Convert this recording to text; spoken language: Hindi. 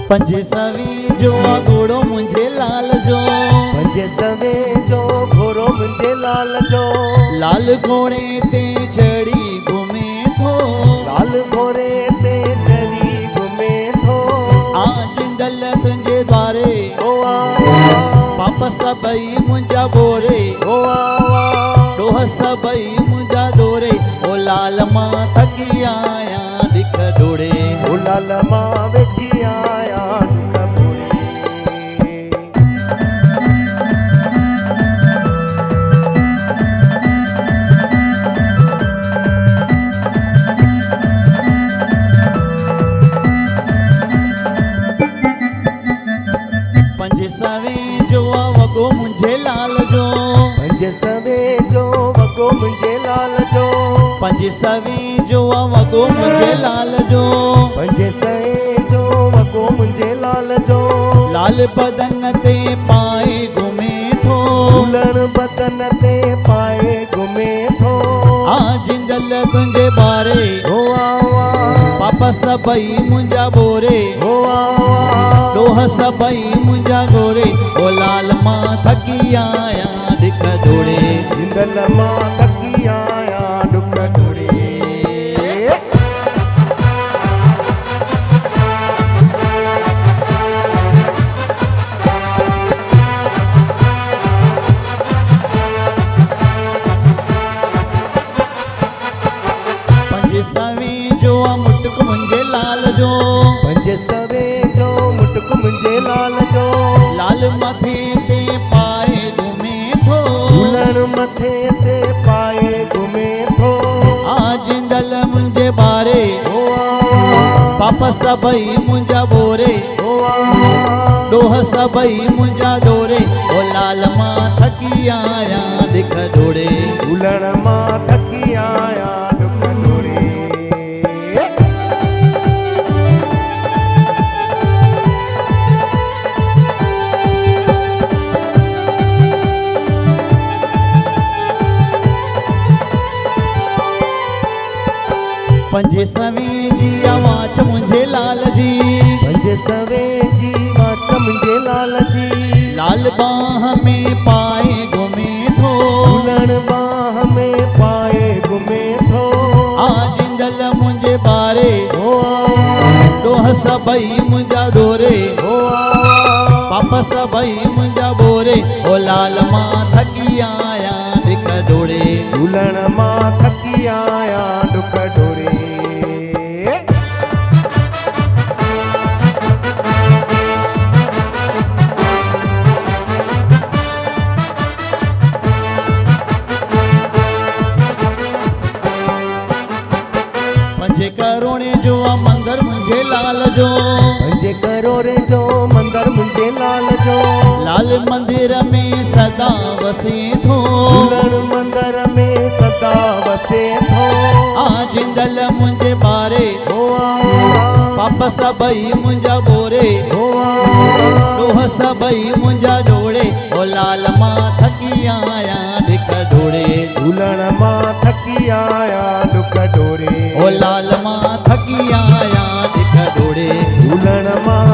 पंजे सवे जो घोड़ो मुंहिंजे लाल जो, पंजे सवे जो घोड़ो मुंहिंजे लाल जो, लाल घोड़े ते चढ़ी घुमे थो, लाल घोड़े ते चढ़ी घुमे थो। आज दल तुंहिंजे द्वारे ओ आवा पाप सभई मुंहिंजा बोरे, ओ आवा ॾोह सभई मुंहिंजा डोरे। ओ लाल मां थकी आहियां ॾिख डोड़े, ओ लाल मां वेठी आया ॾुख भोरे। पंजे सवे जो वॻो मुंहिंजे लाल जो, पंजे सवे जो वॻो मुंहिंजे लाल जो, पंजे सवे जो वॻो मुंहिंजे लाल जो, पंजे सवे जो वॻो मुंहिंजे लाल जो, लाल बदन ते पाए घुमे थो, दुल्हन बदन ते पाए घुमे थो। आज दल तुंहिंजे बारे ओ आवा पाप सभई मुंहिंजा बोरे, ओ आवा ॾोह सभई मुंहिंजा गोरे। ओ लाल मां थकी आहियां ॾिख डोड़े, जिंदल मां थकी आया ॾुख डोड़े। पंजे सवे जो मुटुक मुंहिंजे लाल जो, पंजे सवे जो मुटुक मुंहिंजे लाल जो, लाल मथे ते पाए घुमे थो, दुल्हन मथे ते पाए घुमे थो। आज दल मुंहिंजे बारे ओ आवा पाप सभई मुंहिंजा बोरे, ओ आवा ॾोह सभई मुंहिंजा डोरे। ओ लाल मां थकी आहियां ॾिख डोड़े, दुल्हन मां थकी आया ॾुख डोड़े। पंजे सवे जी आवाज मुंहिंजे लाल जी, पंजे सवे जी वाच मुंहिंजे लाल जी, लाल बाह में पाए घुमे थो, दुल्हन बाह में पाए घुमे थो। आज दल मुंहिंजे बारे ओ आवा ॾोह सभई मुंहिंजा डोरे, ओ आवा पाप सभई मुंहिंजा बोरे। ओ लाल मां थकी आहियां ॾिख डोड़े, दुल्हन मां थकी आया ॾुख डोड़े। पंजे करोड़े जो मंदर मुंहिंजे लाल जो, पंजे करोड़े जो मंदर मुंहिंजे लाल जो, लाल मंदिर में सदा वसे थो, दुल्हन मंदर में सदा वसे थो। आज दल मुंहिंजे बारे ओ आवा पाप सभई मुंहिंजा बोरे, ओ आवा ॾोह सभई मुंहिंजा डोड़े। ओ लाल मां थकी आहियां ॾिख डोड़े, दुल्हन मां थकी आया ॾुख डोड़े। ओ लाल मां थकी आहियां ॾिख डोड़े, दुल्हन मां